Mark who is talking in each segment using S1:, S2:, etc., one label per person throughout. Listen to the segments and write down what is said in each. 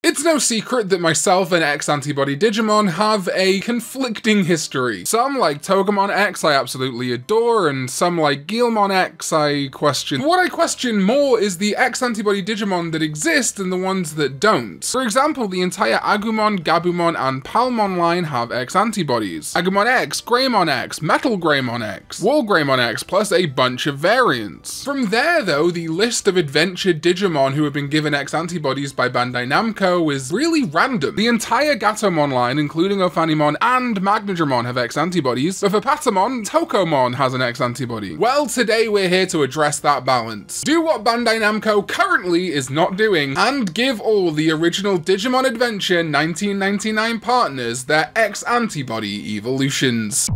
S1: It's no secret that myself and X-Antibody Digimon have a conflicting history. Some, like Togemon X, I absolutely adore, and some, like Guilmon X, I question. What I question more is the X-Antibody Digimon that exist and the ones that don't. For example, the entire Agumon, Gabumon, and Palmon line have X-Antibodies. Agumon X, Greymon X, Metal Greymon X, Wall Greymon X, plus a bunch of variants. From there, though, the list of adventured Digimon who have been given X-Antibodies by Bandai Namco is really random. The entire Gatomon line, including Ophanimon and Magnadramon, have X-Antibodies, but for Patamon, Tokomon has an X-Antibody. Well, today we're here to address that balance. Do what Bandai Namco currently is not doing, and give all the original Digimon Adventure 1999 partners their X-Antibody evolutions.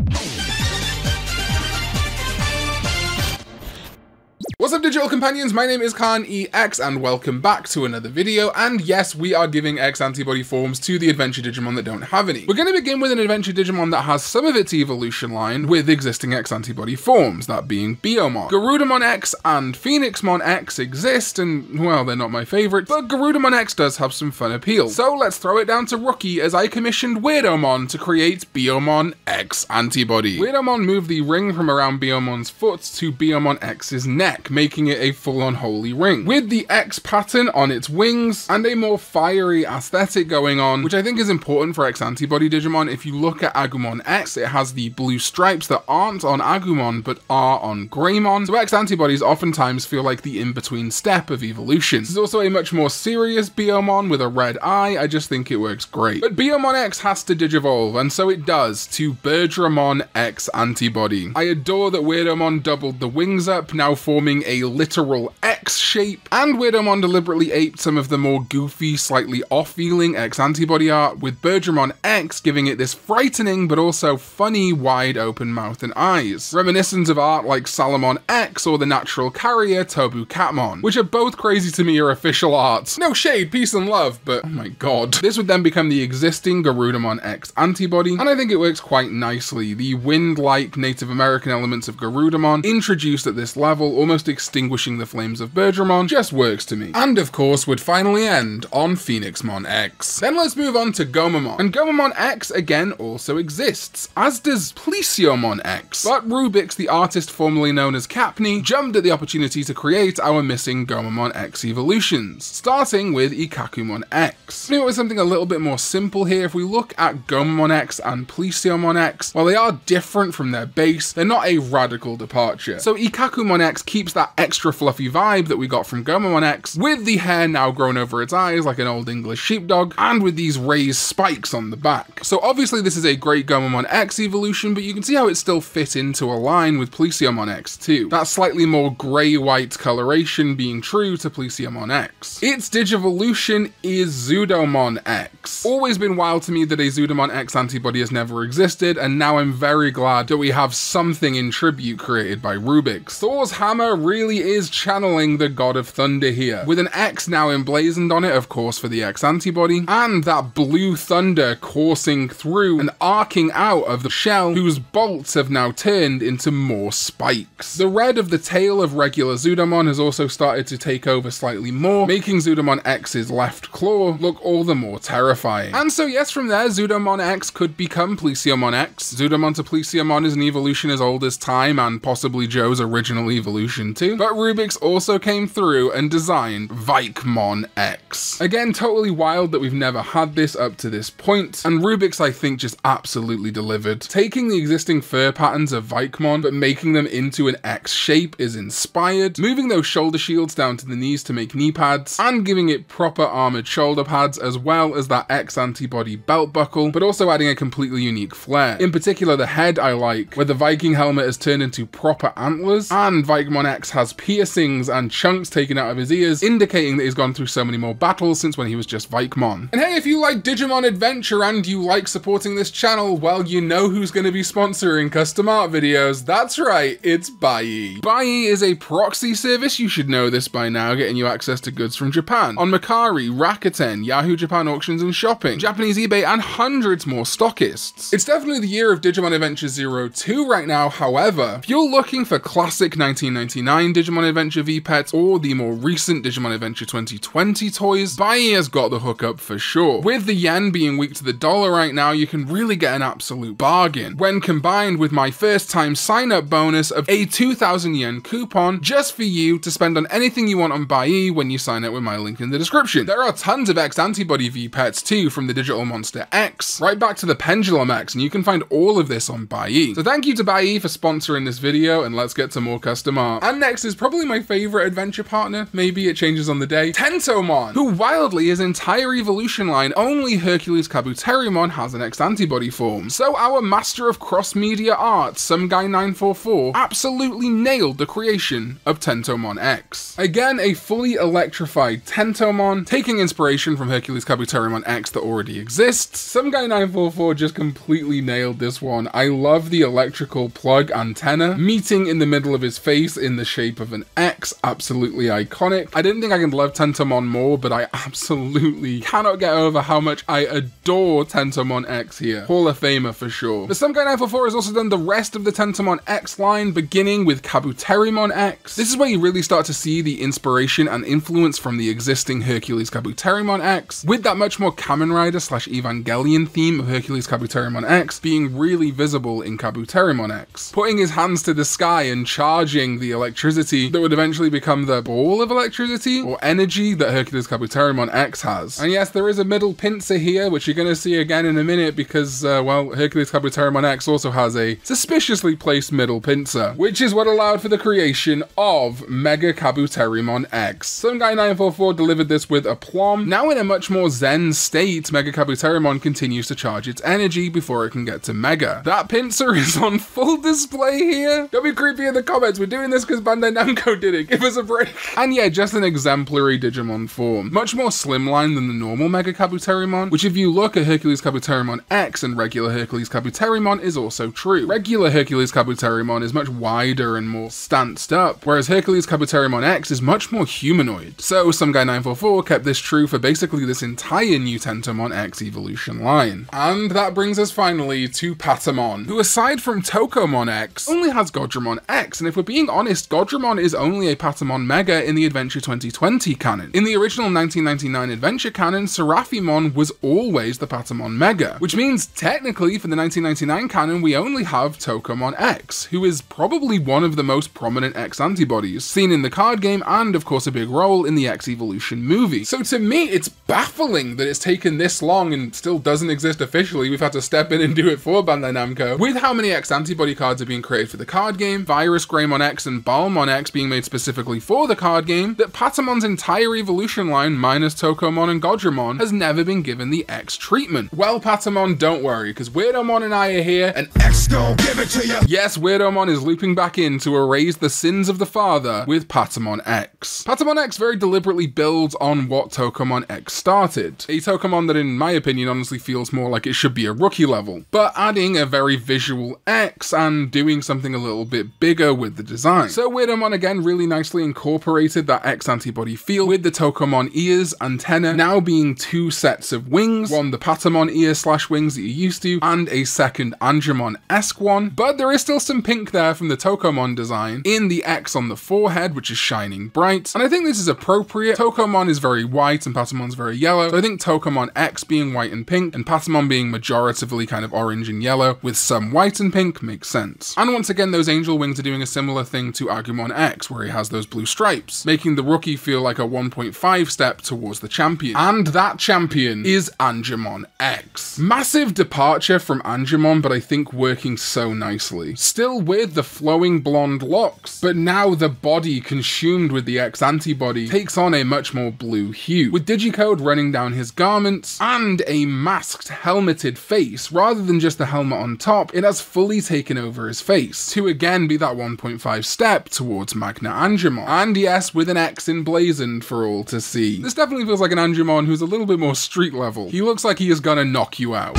S1: What's up, digital companions? My name is Khan EX and welcome back to another video, and yes, we are giving X-Antibody forms to the adventure Digimon that don't have any. We're going to begin with an adventure Digimon that has some of its evolution line with existing X-Antibody forms, that being Biyomon. Garudamon X and Phoenixmon X exist, and well, they're not my favourites, but Garudamon X does have some fun appeal. So let's throw it down to Rookie as I commissioned Weirdomon to create Biyomon X-Antibody. Weirdomon moved the ring from around Biyomon's foot to Biyomon X's neck, making it a full-on holy ring, with the X pattern on its wings and a more fiery aesthetic going on, which I think is important for X-Antibody Digimon. If you look at Agumon X, it has the blue stripes that aren't on Agumon but are on Greymon, so X-Antibodies oftentimes feel like the in-between step of evolution. This is also a much more serious Biyomon with a red eye. I just think it works great. But Biyomon X has to digivolve, and so it does, to Birdramon X-Antibody. I adore that Weirdomon doubled the wings up, now forming a literal X shape, and Weirdomon deliberately aped some of the more goofy, slightly off-feeling X-Antibody art, with Birdramon X giving it this frightening but also funny wide open mouth and eyes, reminiscent of art like Salamon X or the natural carrier Tobu Catmon, which are both crazy to me are official art. No shade, peace and love, but oh my god. This would then become the existing Garudamon X-Antibody, and I think it works quite nicely. The wind-like Native American elements of Garudamon introduced at this level, almost extinguishing the flames of Birdramon, just works to me. And of course would finally end on Phoenixmon X. Then let's move on to Gomamon. And Gomamon X again also exists, as does Plesiomon X. But Rubix, the artist formerly known as Capney, jumped at the opportunity to create our missing Gomamon X evolutions, starting with Ikakumon X. I knew it was something a little bit more simple here. If we look at Gomamon X and Plesiomon X, while they are different from their base, they're not a radical departure. So Ikakumon X keeps that extra fluffy vibe that we got from Gomamon X, with the hair now grown over its eyes like an old English sheepdog, and with these raised spikes on the back. So obviously this is a great Gomamon X evolution, but you can see how it still fit into a line with Plesiomon X too. That slightly more grey-white coloration being true to Plesiomon X. Its Digivolution is Zudomon X. Always been wild to me that a Zudomon X antibody has never existed, and now I'm very glad that we have something in tribute created by Rubix. Thor's hammer really is channeling the God of Thunder here, with an X now emblazoned on it, of course, for the X antibody, and that blue thunder coursing through and arcing out of the shell, whose bolts have now turned into more spikes. The red of the tail of regular Zudomon has also started to take over slightly more, making Zudomon X's left claw look all the more terrifying. And so yes, from there, Zudomon X could become Plesiomon X. Zudomon to Plesiomon is an evolution as old as time, and possibly Joe's original evolution too, but Rubix also came through and designed Vikemon X. Again, totally wild that we've never had this up to this point, and Rubix I think just absolutely delivered. Taking the existing fur patterns of Vikemon but making them into an X shape is inspired, moving those shoulder shields down to the knees to make knee pads, and giving it proper armored shoulder pads, as well as that X antibody belt buckle, but also adding a completely unique flair. In particular, the head I like, where the Viking helmet has turned into proper antlers, and Vikemon X has piercings and chunks taken out of his ears, indicating that he's gone through so many more battles since when he was just Vikemon. And hey, if you like Digimon Adventure and you like supporting this channel, well, you know who's going to be sponsoring custom art videos. That's right, it's Buyee. Buyee is a proxy service, you should know this by now, getting you access to goods from Japan on Mercari, Rakuten, Yahoo Japan Auctions and Shopping, Japanese eBay, and hundreds more stockists. It's definitely the year of Digimon Adventure 02 right now. However, if you're looking for classic 1999 2009 Digimon Adventure V-Pets or the more recent Digimon Adventure 2020 toys, Buyee has got the hookup for sure. With the yen being weak to the dollar right now, you can really get an absolute bargain. When combined with my first time sign up bonus of a 2,000 yen coupon just for you to spend on anything you want on Buyee when you sign up with my link in the description. There are tons of X Antibody V-Pets too, from the Digital Monster X right back to the Pendulum X, and you can find all of this on Buyee. So thank you to Buyee for sponsoring this video, and let's get to more custom art. And next is probably my favorite adventure partner, maybe it changes on the day, Tentomon, who wildly his entire evolution line, only Hercules Kabuterimon has an X Antibody form. So our master of cross-media art, Some Guy 944, absolutely nailed the creation of Tentomon X. Again, a fully electrified Tentomon, taking inspiration from Hercules Kabuterimon X that already exists. Some Guy 944 just completely nailed this one. I love the electrical plug antenna meeting in the middle of his face in the shape of an X, absolutely iconic. I didn't think I could love Tentomon more, but I absolutely cannot get over how much I adore Tentomon X here. Hall of Famer for sure. But Some Guy 944 has also done the rest of the Tentomon X line, beginning with Kabuterimon X. This is where you really start to see the inspiration and influence from the existing Hercules Kabuterimon X, with that much more Kamen Rider / Evangelion theme of Hercules Kabuterimon X being really visible in Kabuterimon X, putting his hands to the sky and charging the electricity that would eventually become the ball of electricity or energy that Hercules Kabuterimon X has. And yes, there is a middle pincer here, which you're going to see again in a minute because, well, Hercules Kabuterimon X also has a suspiciously placed middle pincer, which is what allowed for the creation of Mega Kabuterimon X. Some Guy 944 delivered this with aplomb. Now in a much more zen state, Mega Kabuterimon continues to charge its energy before it can get to Mega. That pincer is on full display here. Don't be creepy in the comments, we're doing this because Bandai Namco did it, give us a break. And yeah, just an exemplary Digimon form. Much more slimline than the normal Mega Kabuterimon, which if you look at Hercules Kabuterimon X and regular Hercules Kabuterimon is also true. Regular Hercules Kabuterimon is much wider and more stanced up, whereas Hercules Kabuterimon X is much more humanoid. So Some Guy 944 kept this true for basically this entire new Tentomon X evolution line. And that brings us finally to Patamon, who aside from Tokomon X, only has Godramon X, and if we're being honest, Godramon is only a Patamon Mega in the Adventure 2020 canon. In the original 1999 Adventure canon, Seraphimon was always the Patamon Mega, which means technically for the 1999 canon we only have Tokomon X, who is probably one of the most prominent X antibodies, seen in the card game and of course a big role in the X Evolution movie. So to me it's baffling that it's taken this long and still doesn't exist officially. We've had to step in and do it for Bandai Namco. With how many X antibody cards are being created for the card game, Virus Greymon X and Balmon X being made specifically for the card game, that Patamon's entire evolution line minus Tokomon and Godramon has never been given the X treatment. Well Patamon, don't worry, because Weirdomon and I are here and X gon' give it to you. Yes, Weirdomon is looping back in to erase the sins of the father with Patamon X. Patamon X very deliberately builds on what Tokomon X started. A Tokomon that in my opinion honestly feels more like it should be a rookie level, but adding a very visual X and doing something a little bit bigger with the design. So Weirdomon again really nicely incorporated that X antibody feel with the Tokomon ears, antenna, now being two sets of wings, one the Patamon ear / wings that you're used to, and a second Angemon-esque one, but there is still some pink there from the Tokomon design in the X on the forehead, which is shining bright, and I think this is appropriate. Tokomon is very white and Patamon's very yellow, so I think Tokomon X being white and pink and Patamon being majoritively kind of orange and yellow with some white and pink makes sense. And once again, those angel wings are doing a similar thing to Agumon X, where he has those blue stripes, making the rookie feel like a 1.5 step towards the champion. And that champion is Angemon X. Massive departure from Angemon, but I think working so nicely. Still with the flowing blonde locks, but now the body consumed with the X antibody takes on a much more blue hue, with Digicode running down his garments and a masked, helmeted face. Rather than just the helmet on top, it has fully taken over his face, to again be that 1.5 step towards Magna Angemon. And yes, with an X emblazoned for all to see. This definitely feels like an Angemon who's a little bit more street level. He looks like he is gonna knock you out.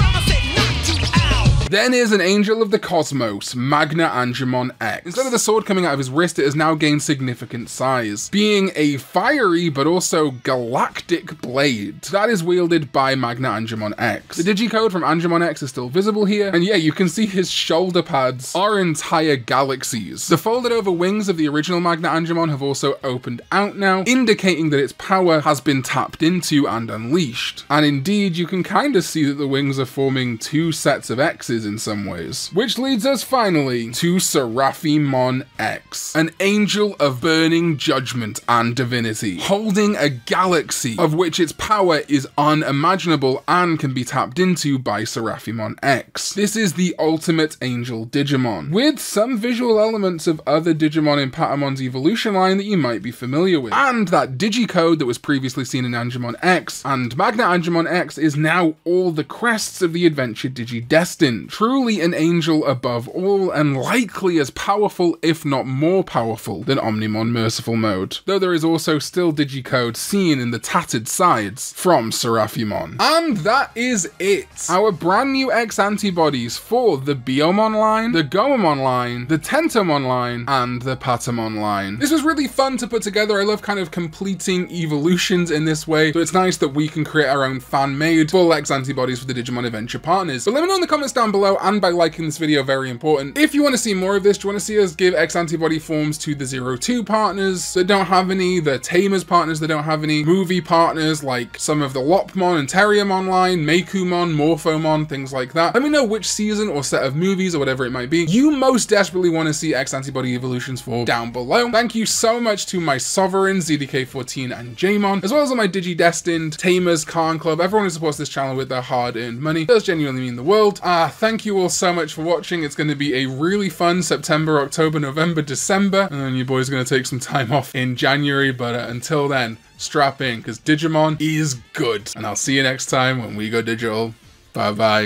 S1: Then is an Angel of the Cosmos, Magna Angemon X. Instead of the sword coming out of his wrist, it has now gained significant size, being a fiery but also galactic blade that is wielded by Magna Angemon X. The digicode from Angemon X is still visible here, and yeah, you can see his shoulder pads are entire galaxies. The folded over wings of the original Magna Angemon have also opened out now, indicating that its power has been tapped into and unleashed. And indeed, you can kind of see that the wings are forming two sets of X's in some ways. Which leads us finally to Seraphimon X, an angel of burning judgment and divinity, holding a galaxy of which its power is unimaginable and can be tapped into by Seraphimon X. This is the ultimate angel Digimon, with some visual elements of other Digimon in Patamon's evolution line that you might be familiar with. And that digicode that was previously seen in Angemon X and Magna Angemon X is now all the crests of the Adventure Digidestined. Truly an angel above all, and likely as powerful, if not more powerful, than Omnimon Merciful Mode. Though there is also still digicode seen in the tattered sides from Seraphimon. And that is it. Our brand new X antibodies for the Biyomon line, the Goemon line, the Tentomon line, and the Patamon line. This was really fun to put together. I love kind of completing evolutions in this way, so it's nice that we can create our own fan-made full X antibodies for the Digimon Adventure partners. But let me know in the comments down below, and by liking this video, very important, if you want to see more of this. Do you want to see us give X antibody forms to the 02 partners that don't have any, the Tamers partners that don't have any, movie partners like some of the Lopmon and Terriermon line, Meikumon, Morphomon, things like that? Let me know which season or set of movies or whatever it might be you most desperately want to see X antibody evolutions for down below. Thank you so much to my sovereigns, ZDK14 and Jaemon, as well as all my Digidestined, Tamers, Khan Club, everyone who supports this channel with their hard-earned money. It does genuinely mean the world. Thank you all so much for watching. It's going to be a really fun September, October, November, December, and then your boy's going to take some time off in January, but until then, strap in, because Digimon is good. And I'll see you next time when we go digital. Bye bye.